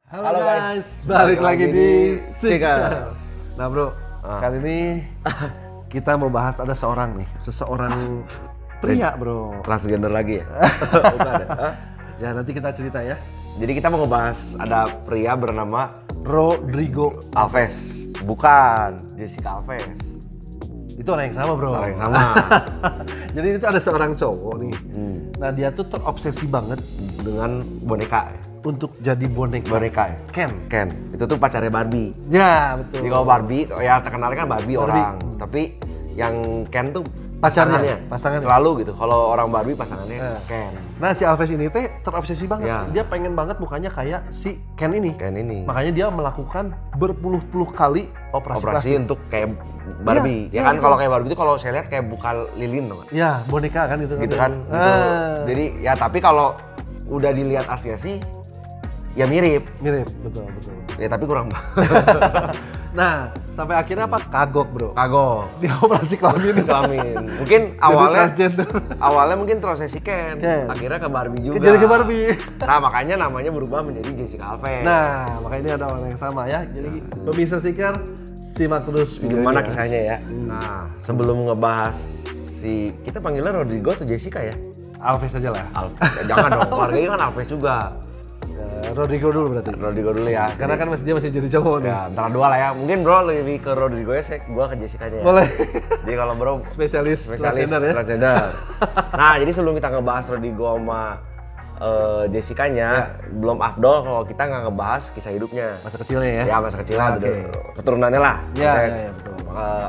Halo guys, balik lagi di Seeker. Nah bro, kali ini kita mau bahas ada seseorang pria bro. Transgender lagi ya? Bukan ya? Ya nanti kita cerita ya. Jadi kita mau ngebahas ada pria bernama Rodrigo Alves. Bukan, Jessica Alves. Itu orang yang sama bro. Orang yang sama. Jadi itu ada seorang cowok nih. Nah dia tuh terobsesi banget Dengan boneka ya? untuk jadi boneka ya? Ken. Itu tuh pacarnya Barbie. Ya betul. Jadi kalau Barbie, ya terkenal kan Barbie orang. Tapi yang Ken tuh Pasangannya. Selalu gitu. Kalau orang Barbie pasangannya Ken. Nah si Alves ini teh terobsesi banget. Ya. Dia pengen banget mukanya kayak si Ken ini. Makanya dia melakukan berpuluh-puluh kali operasi plastik. Untuk kayak Barbie. Ya kan kalau kayak Barbie itu kalau saya lihat kayak buka lilin dong. Ya boneka kan Gitu kan. Gitu. Jadi ya tapi kalau udah dilihat aslinya sih ya mirip, betul. ya tapi kurang. Nah, sampai akhirnya apa? Kagok bro. Dia operasi kelamin. Mungkin awalnya mungkin prosesi Ken. Akhirnya ke Barbie juga. Jadi ke Barbie. Nah makanya namanya berubah menjadi Jessica Alves. Nah makanya ini ada orang yang sama ya. Jadi pemirsa Seeker, simak terus gimana kisahnya ya. Nah sebelum ngebahas kita panggilnya Rodrigo atau Jessica ya? Alves aja lah. Jangan dong, keluarganya kan Alves juga. Rodrigo dulu berarti. Rodrigo dulu ya. Karena kan dia masih jadi cowok nih. Ya, antara dua lah ya. Mungkin bro lebih ke Rodrigo ya, gua ke Jessica-nya ya. Boleh. Jadi kalau bro spesialis transgender ya. Nah, jadi sebelum kita ngebahas Rodrigo sama Jessica-nya, belum afdol kalau kita nggak ngebahas kisah hidupnya. Masa kecilnya ya? Ya, masa kecilnya, keturunannya lah. Iya, betul.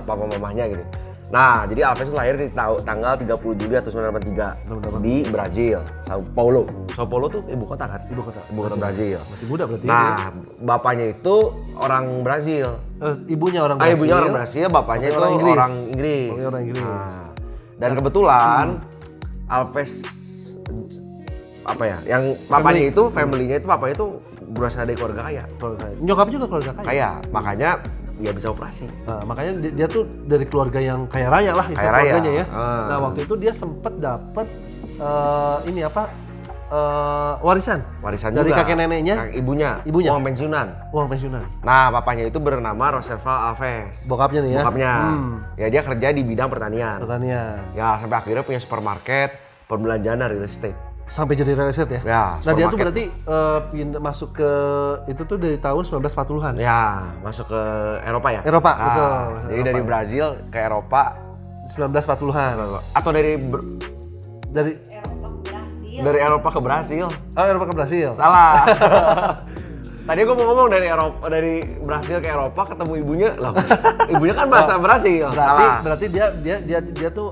Papa mamahnya gitu. Nah, jadi Alves itu lahir di tanggal 30 Juli 1983 di Brazil, Sao Paulo. Sao Paulo tuh ibu kota kan? Ibu kota Brazil. Masih muda berarti. Nah, bapaknya itu orang Brazil. Ibunya orang Brazil. Ibunya orang Brazil, bapaknya itu orang Inggris. Nah, dan kebetulan Alves yang papanya itu, family-nya itu, papanya itu berasal dari keluarga kaya. Nyokapnya juga keluarga kaya. Makanya dia bisa operasi. Nah, makanya dia tuh dari keluarga yang kaya raya lah istilah keluarganya ya. Nah waktu itu dia sempet dapet warisan dari juga. kakek neneknya, ibunya. Uang pensiunan. Nah bapaknya itu bernama Roosevelt Alves. Bokapnya nih ya. Ya dia kerja di bidang pertanian. Ya sampai akhirnya punya supermarket, perbelanjaan dan real estate. Sampai jadi real estate ya? Ya, nah dia tuh berarti masuk ke itu tuh dari tahun 1940-an? Ya, masuk ke Eropa ya? Betul. Jadi dari Brazil ke Eropa 1940-an? Atau dari Eropa ke Brasil? Oh, Eropa ke Brasil? Salah. Tadi gue mau ngomong dari Brasil ke Eropa ketemu ibunya lah. Ibunya kan bahasa Brasil. Berarti dia tuh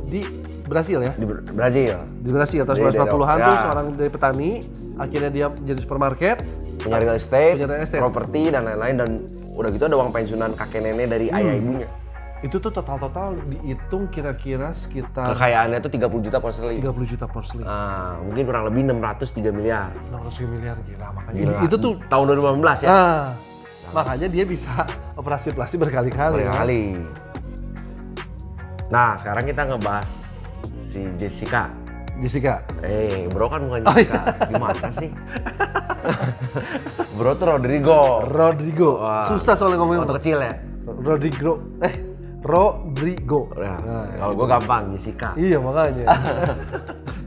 di Brasil ya? Di Brasil tahun 1940-an tuh seorang dari petani, akhirnya dia jadi supermarket, punya real estate, properti dan lain-lain, dan udah gitu ada uang pensiunan kakek nenek dari ayah ibunya. Itu tuh total dihitung kira-kira sekitar kekayaannya tuh 30 juta pound sterling. 30 juta pound sterling. Mungkin kurang lebih 603 miliar. 603 miliar gila makanya. Gila. Itu tuh tahun 2015 ya. Makanya dia bisa operasi plastik berkali-kali. Nah, sekarang kita ngebahas si Jessica. Bro kan bukan Jessica. Gimana sih? Bro tuh Rodrigo. Susah soalnya ngomongnya. Waktu kecil ya? Rodrigo. Kalau gue gampang, Jessica. Iya makanya.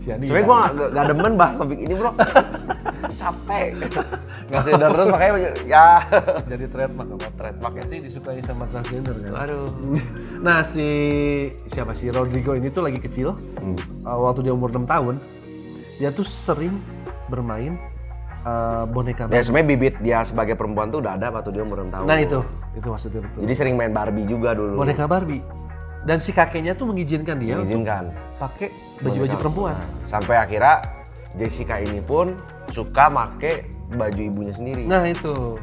Sebenernya gue gak demen bahas topik ini bro. Capek. Ngasih terus makanya ya. Jadi trademark ya. Itu disukai sama transgender kan. Aduh. Nah si Rodrigo ini tuh lagi kecil. Waktu dia umur 6 tahun. Dia tuh sering bermain boneka Barbie. Ya sebenarnya bibit dia sebagai perempuan tuh udah ada waktu dia umur 6 tahun. Nah itu maksudnya betul. Jadi sering main Barbie juga dulu. Boneka Barbie. Dan si kakeknya tuh mengizinkan dia untuk pakai baju-baju perempuan. Sampai akhirnya Jessica ini pun suka make baju ibunya sendiri. Nah itu.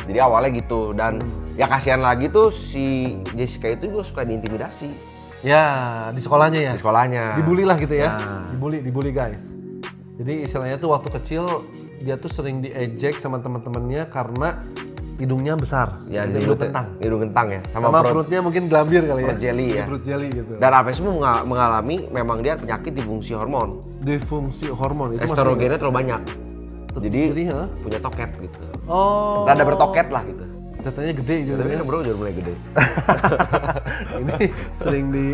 Jadi awalnya gitu, dan ya kasihan lagi tuh si Jessica itu juga suka diintimidasi. Ya di sekolahnya ya. Dibully lah gitu ya. Dibully guys. Jadi istilahnya tuh waktu kecil dia tuh sering diejek sama teman-temannya karena hidungnya besar. Ya, hidung kentang ya. Sama perutnya mungkin gelambir kali ya. Perut jelly gitu. Dan Alves pun mengalami memang dia penyakit difungsi hormon. Itu estrogennya terlalu banyak. Jadi punya toket gitu. Oh. Rada bertoket lah gitu. Katanya gede gitu. Tapi kan bro udah mulai gede. Ini sering di.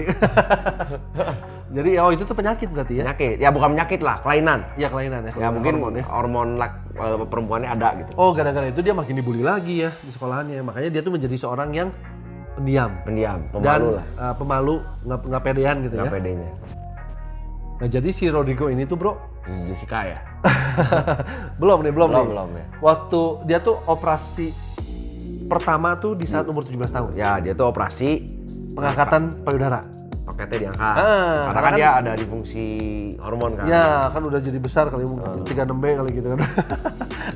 Jadi itu tuh penyakit berarti ya? Penyakit, ya bukan penyakit lah, kelainan. Ya kelainan ya. Ya mungkin hormon perempuannya ada gitu. Oh gara-gara itu dia makin dibully lagi ya di sekolahannya. Makanya dia tuh menjadi seorang yang pendiam, pemalu lah. Pemalu, nggak pedean gitu ya. Nggak pedenya. Nah jadi si Rodrigo ini tuh bro. Jessica ya? belum nih. Belum ya. Waktu dia tuh operasi pertama tuh di saat umur 17 tahun. Ya dia tuh operasi pengangkatan payudara. Toketnya diangkat. Karena kan dia ada disfungsi hormon kan. Ya kan udah jadi besar kali mungkin 36B kali gitu kan.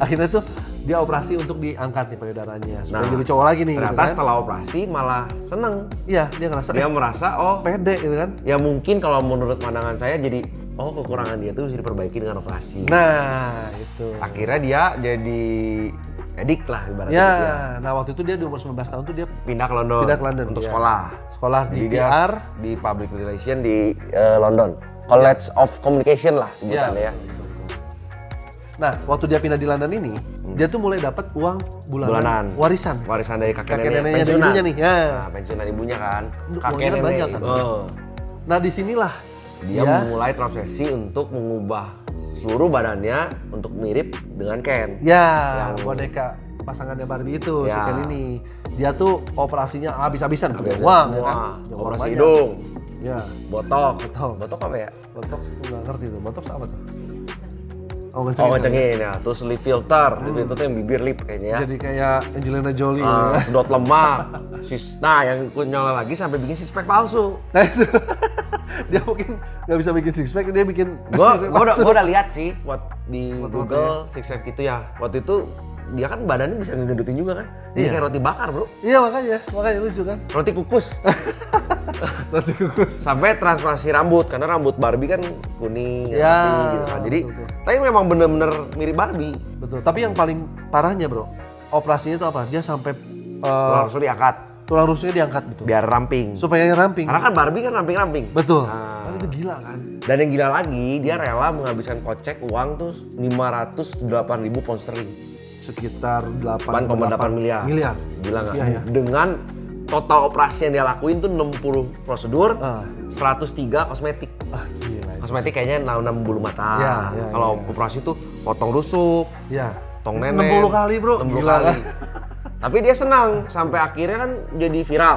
Akhirnya tuh dia operasi untuk diangkat nih payudaranya supaya jadi cowok lagi nih. Ternyata gitu kan. setelah operasi malah seneng. Iya dia ngerasa. Dia merasa pede gitu kan. Ya mungkin kalau menurut pandangan saya jadi kekurangan dia tuh bisa diperbaiki dengan operasi. Nah itu. Akhirnya dia jadi edik lah ibaratnya ya, gitu ya. Nah waktu itu dia di umur 19 tahun tuh dia pindah ke London untuk sekolah. Sekolah di PR di Public Relation di London. College of Communication lah sebutannya ya. Nah, waktu dia pindah di London ini, dia tuh mulai dapat uang bulanan. Warisan dari kakek neneknya dari ibunya nih. Ya. Nah, pensiunan ibunya kan. Kakek nenek banyak kan. Nah, disinilah dia mulai terobsesi untuk mengubah seluruh badannya untuk mirip dengan Ken. Ya, yang boneka pasangannya Barbie itu si Ken ini. Dia tuh operasinya habis-habisan uang ya kan. Operasi hidung. Ya, botok apa ya? Botok nggak ngerti tuh. Botok apa tuh? Ngecengin ya. Terus lip filter. Lip filter tuh yang bibir lip kayaknya ya. Jadi kayak Angelina Jolie sedot lemak. Nah, yang konyol lagi sampai bikin six pack palsu. Nah itu. Dia mungkin nggak bisa bikin six pack, dia bikin gua udah lihat sih di Google six pack itu ya. Waktu itu dia kan badannya bisa ngegendutin juga kan. Jadi kayak roti bakar bro. Iya makanya lucu kan. Roti kukus. Roti kukus. Sampai transformasi rambut, karena rambut Barbie kan kuning, gitu kan. Jadi betul. Tapi memang bener-bener mirip Barbie. Betul. Tapi yang paling parahnya bro, operasinya itu apa? Dia sampai tulang rusuknya diangkat. Tulang rusuknya diangkat betul. Biar ramping. Supaya ramping. Karena kan Barbie kan ramping-ramping. Betul. Kan itu gila kan. Dan yang gila lagi, dia rela menghabiskan kocek uang tuh 508.000 pound sterling. Sekitar 8,8 miliar. Gila nggak? Ya. Dengan total operasi yang dia lakuin tuh 60 prosedur, 103 kosmetik. Gila. Kosmetik kayaknya nanam bulu mata. Kalau operasi tuh potong rusuk, potong nenek. 60 kali bro. 60 kali. Tapi dia senang sampai akhirnya kan jadi viral.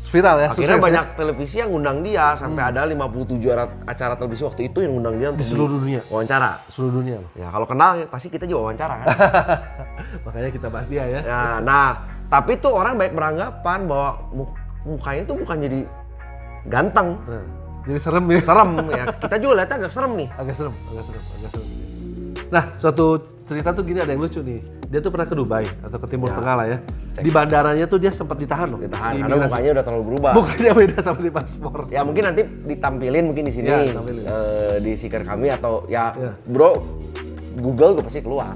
Viral ya. Akhirnya banyak televisi yang ngundang dia sampai ada 57 acara televisi waktu itu yang ngundang dia di seluruh dunia. Wawancara. Seluruh dunia loh. Ya kalau kenal pasti kita juga wawancara kan. Makanya kita bahas dia ya. Nah, tapi tuh orang banyak beranggapan bahwa mukanya tuh bukan jadi ganteng. Jadi serem ya. Serem ya. Kita juga lihatnya agak serem nih. Agak serem. Nah, suatu cerita tuh gini, ada yang lucu nih. Dia tuh pernah ke Dubai atau ke Timur Tengah lah ya. Di bandaranya tuh dia sempat ditahan loh. Ditahan karena mukanya udah terlalu berubah. Mukanya beda sama di paspor. Ya mungkin nanti ditampilin mungkin di sini di stiker kami atau bro Google gue pasti keluar.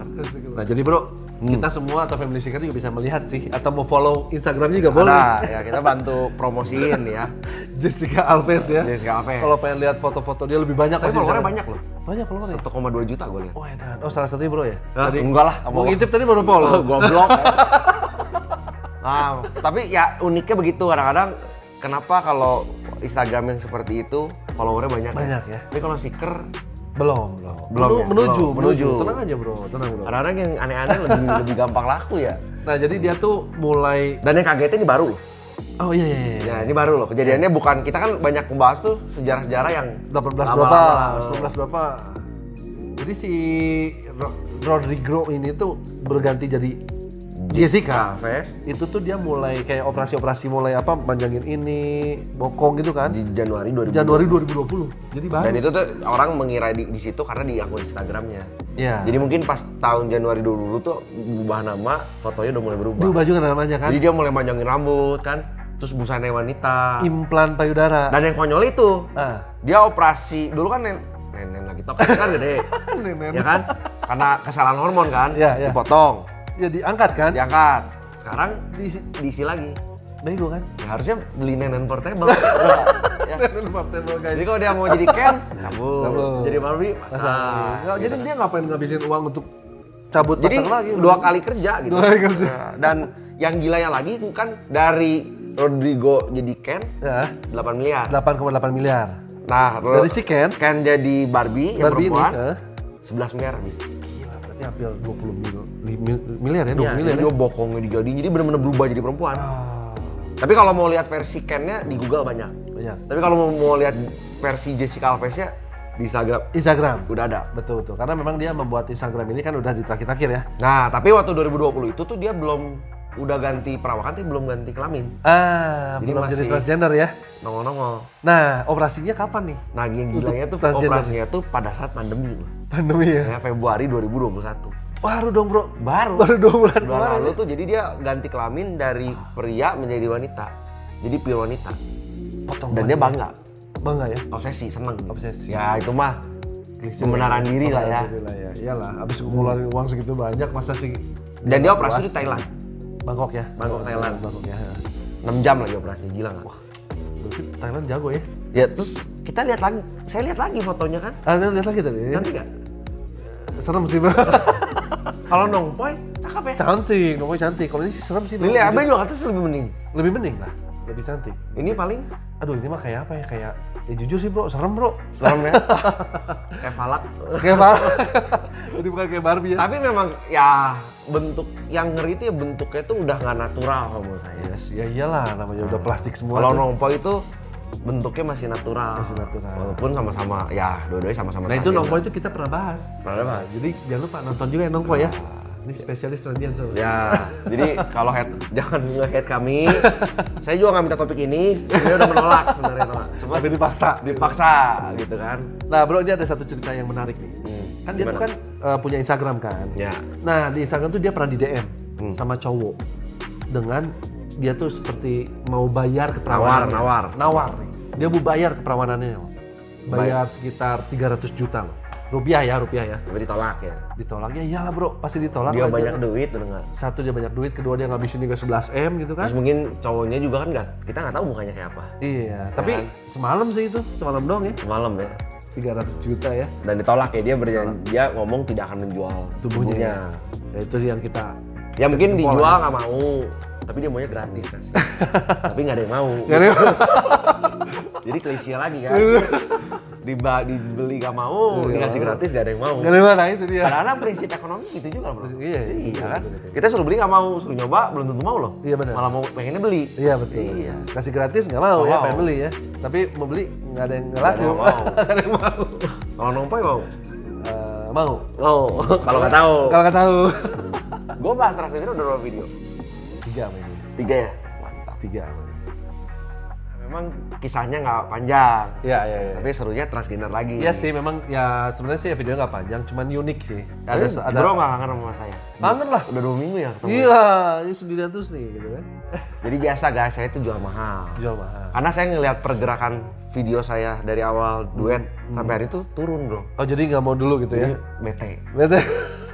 Nah jadi bro, kita semua atau Family Seeker juga bisa melihat sih, atau mau follow Instagram juga boleh. Ya kita bantu promosiin ya. Jessica Alves ya. Jessica Alves. Kalau pengen lihat foto-foto dia lebih banyak. Tapi followernya banyak loh. Banyak followernya. 1,2 juta gue lihat. Oh salah satunya bro ya. Tadi enggak lah. Mau ngintip tadi baru follow. Goblok. Nah, tapi ya uniknya begitu kadang-kadang. Kenapa kalau Instagram yang seperti itu followernya banyak? Banyak ya. Tapi kalau Seeker belum. Menuju. Tenang aja bro, tenang bro. Kadang-kadang yang aneh-aneh lebih gampang laku ya. Nah jadi dia tuh mulai. Dan yang kagetnya ini baru loh. Oh iya. Ya ini baru loh. Kejadiannya bukan, kita kan banyak membahas tuh sejarah-sejarah yang 18 berapa. Jadi si Rodrigo ini tuh berganti jadi Jessica Alves. Itu tuh dia mulai kayak operasi-operasi mulai manjangin ini, bokong gitu kan. Di Januari 2020. Jadi baru. Dan itu tuh orang mengira di situ karena di akun Instagramnya. Iya. Jadi mungkin pas tahun Januari dulu tuh ubah nama, fotonya udah mulai berubah. Diubah juga namanya kan. Jadi dia mulai manjangin rambut kan. Terus busana wanita. Implan payudara. Dan yang konyol itu, dia operasi dulu kan nenen lagi toketnya kan gede. Ya kan? Karena kesalahan hormon kan, dipotong. Ya diangkat kan? Diangkat. Sekarang diisi lagi. Bego kan? Ya harusnya beli nenen portable. Nenen portable guys. Jadi kalau dia mau jadi Ken, kabur. Jadi Barbie, Jadi dia ngapain ngabisin uang untuk cabut jadi pasang lagi. 2 kali kerja gitu. 2 kali kerja. Nah, dan yang gilanya lagi kan dari Rodrigo jadi Ken Ya. 8 miliar. 8,8 miliar. Nah, Dari si Ken jadi Barbie yang Barbie perempuan ini, 11 miliar habis. gila, berarti hampir 20 miliar ya, 20 Iya, miliar dia ya. bokongnya dijadiin, jadi benar-benar berubah jadi perempuan. Ah, Tapi kalau mau lihat versi Ken-nya di Google banyak. banyak. Tapi kalau mau lihat versi Jessica Alves-nya di Instagram. udah ada. Betul. Karena memang dia membuat Instagram ini kan udah di terakhir-akhir ya. Nah, tapi waktu 2020 itu tuh dia udah ganti perawakan tapi belum ganti kelamin. Jadi belum jadi masih transgender ya. Nongol-nongol. Nah, operasinya kapan nih? Nah, yang gilanya tuh transgender. operasinya tuh pada saat pandemi loh. Pandemi ya? Ya, Februari 2021. Baru dong bro. Baru 2 bulan Bulan kemarin lalu ya? tuh jadi dia ganti kelamin dari pria menjadi wanita. Jadi pure wanita. Potong Dan dia aja. bangga. Bangga ya? Obsesi, seneng. Obsesi. Ya, itu mah pembenaran diri lah ya. Iyalah, abis ngeluarin uang segitu banyak masa sih. Dan dia operasi di Thailand. Bangkok ya? Bangkok, Thailand. Bangkok ya. 6 jam lagi operasi, gila nggak? Berarti Thailand jago ya? Ya terus kita lihat lagi, saya lihat lagi fotonya kan. Lihat lagi tadi. Cantik nggak? Serem sih bro. Kalau Nongpoy, cakep ya? Cantik, nomornya cantik. Kalau ini sih serem sih. Lili Abe juga katanya lebih mending. Lebih mending lah, lebih cantik. Ini paling Aduh ini mah kayak apa ya? Kayak ya jujur sih bro, serem bro. serem ya. Kayak Falak. Kayak Barbie. Jadi bukan kayak Barbie ya? Tapi memang ya bentuk yang ngeri itu ya bentuknya tuh udah nggak natural kalau menurut saya. Yes, ya iyalah namanya udah plastik semua. Kalau tuh. Nongpoy itu bentuknya masih natural. Masih natural. Walaupun sama-sama ya dua-duanya sama-sama. Nah itu transgender. Nongpoy itu kita pernah bahas. Pernah bahas. Jadi jangan lupa nonton juga ya Nongpoy ya. Ini spesialis transgender. Ya, jadi kalau jangan nge-hate kami. Saya juga nggak minta topik ini. Saya udah menolak sebenarnya nolak. Cuma Tapi dipaksa. gitu kan. Nah bro, ini ada satu cerita yang menarik nih. Kan dia tuh Gimana? kan punya Instagram kan. Ya. Nah di Instagram tuh dia pernah di DM sama cowok dengan dia tuh seperti mau bayar ke perawanannya. Nawar. Dia mau bayar ke perawanannya. Bayar sekitar 300 juta loh. Rupiah ya. Tapi ditolak ya. Ditolaknya iyalah bro, pasti ditolak. Dia aja. banyak duit udah nggak. Satu dia banyak duit, kedua dia ngabisin juga 11M gitu kan. Terus mungkin cowoknya juga kan kita nggak tahu mukanya kayak apa. Iya, tapi kan? semalam sih itu, semalam doang ya. Semalam ya. 300 juta ya Dan ditolak ya, dia ngomong tidak akan menjual tubuhnya. Ya itu yang kita Ya mungkin jempol dijual ya. nggak mau, tapi dia maunya gratis kan. Tapi nggak ada yang mau. Nggak ada yang mau. Jadi klise lagi kan. Dibeli nggak mau, Iya. dikasih gratis nggak ada yang mau. Nggak ada mana itu dia. Kadang-kadang prinsip ekonomi gitu juga bro. Iya kan. Kita suruh beli nggak mau, suruh nyoba belum tentu mau loh. Iya, benar. Malah mau pengennya beli. Iya betul. Iya. Kasih gratis nggak mau Nggak ya, mau. pengen beli ya. Tapi mau beli nggak ada yang nggak Nggak laku. ada yang mau. Nggak ada yang mau. Kalau Nongpoy mau? Mau. Mau. Kalau nggak tahu. Kalau nggak tahu. Gue bahas transgender udah berapa video? 3 ini. 3 ya? 3. Memang kisahnya nggak panjang. Iya. Tapi serunya transgender lagi. Iya sih, memang ya sebenarnya sih videonya nggak panjang, cuman unik sih. Ada bro nggak kangen sama saya? Kangen lah. Udah 2 minggu ya ketemu. Iya, ini sendirian terus nih gitu kan. Jadi biasa guys, saya itu jual mahal. Jual mahal. Karena saya ngelihat pergerakan video saya dari awal duet sampai hari itu turun bro. Oh jadi nggak mau dulu gitu Jadi ya? bete. Bete.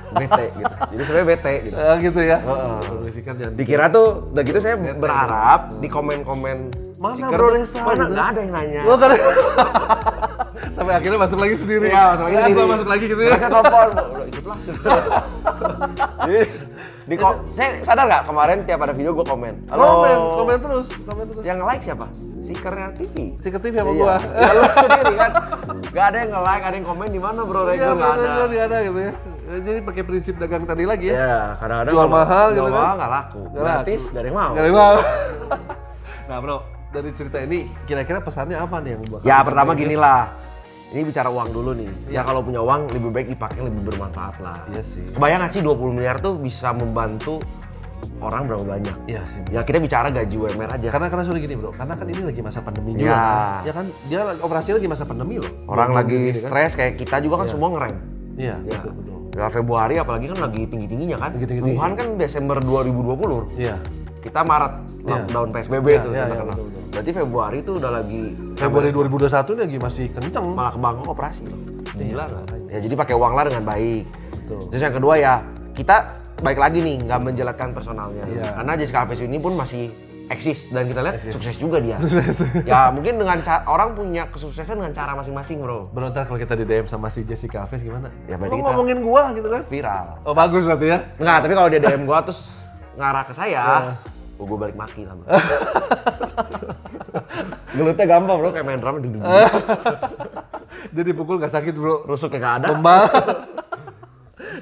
Bete gitu. Jadi sebenarnya bete gitu. Gitu ya? Heeh. Jangan Dikira tuh, udah gitu saya berharap di komen-komen Mana stiker Bro tuh, Reza mana gitu. nggak ada yang nanya. Oh, kan. Sampai akhirnya masuk lagi sendiri. Iya, masuk lagi sendiri. Masuk lagi gitu ya. Terus saya telepon, udah ikutlah. Jadi saya sadar nggak kemarin tiap ada video gue komen. Komen terus. Yang like siapa? Sikernya TV. Sikat TV sama Iya. gua. Ya lu sendiri kan. Gak ada yang nge-like, ada yang komen di mana bro, Iya, nggak ada. nggak ada gitu ya. Jadi pakai prinsip dagang tadi lagi ya. Iya, kadang-kadang Jual kalau mahal jual gitu kan. mahal nggak laku. Nggak Gratis laku. gak ada yang mau. Nggak ada yang mau. Nah bro, dari cerita ini kira-kira pesannya apa nih yang bakal Ya disampaikan? pertama gini lah. Ini bicara uang dulu nih. Iya. Ya kalau punya uang lebih baik dipakai lebih bermanfaat lah. Iya sih. Kebayang nggak sih 20 miliar tuh bisa membantu orang berapa banyak? Iya sih. Ya kita bicara gaji UMR aja. Karena sorry gini bro, karena kan ini lagi masa pandemi Iya. juga kan. Ya kan dia operasinya lagi masa pandemi loh. Orang lagi Gini kan. stres kayak kita juga kan Iya. semua ngerem. Iya, Ya. betul. Ya Februari apalagi kan lagi tinggi-tingginya kan. Tinggi-tingginya. Wuhan kan Desember 2020. Iya. Kita Maret Iya. lockdown PSBB Iya, itu. iya, kita iya, kenal. betul. Berarti Februari itu udah lagi Februari 2021 ini lagi masih kenceng. malah ke Bangkok operasi loh. Iya, Gila nggak? makanya. Ya jadi pakai uang lah dengan baik. Betul. Terus yang kedua ya kita baik lagi nih nggak menjelaskan personalnya. Iya. Karena Jessica Alves ini pun masih eksis dan kita lihat sukses juga dia. Sukses. Ya mungkin dengan orang punya kesuksesan dengan cara masing-masing bro. Bro, ntar kalau kita di DM sama si Jessica Alves gimana? Ya berarti Lo kita ngomongin gua gitu kan? viral. Oh bagus berarti ya? Enggak, tapi kalau dia DM gua terus ngarah ke saya, gua balik maki lah bro. Gelutnya gampang bro, kayak main drum. Jadi pukul gak sakit bro? Rusuk kayak ada. Kembang.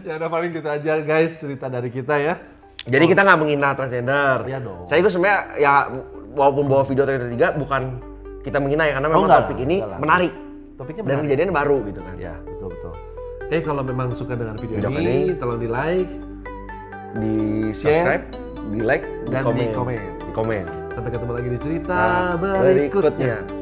Ya udah paling gitu aja guys cerita dari kita ya. Jadi kita nggak menghina transgender. Iya dong. Saya itu sebenarnya ya walaupun bawa video transgender 3 bukan kita menghina ya karena memang topik ini menarik. Topiknya dan menarik. kejadian baru gitu kan. Ya betul. Oke, kalau memang suka dengan video ini, tolong di like, di subscribe, di like, dan di komen. Di komen. Sampai ketemu lagi di cerita berikutnya.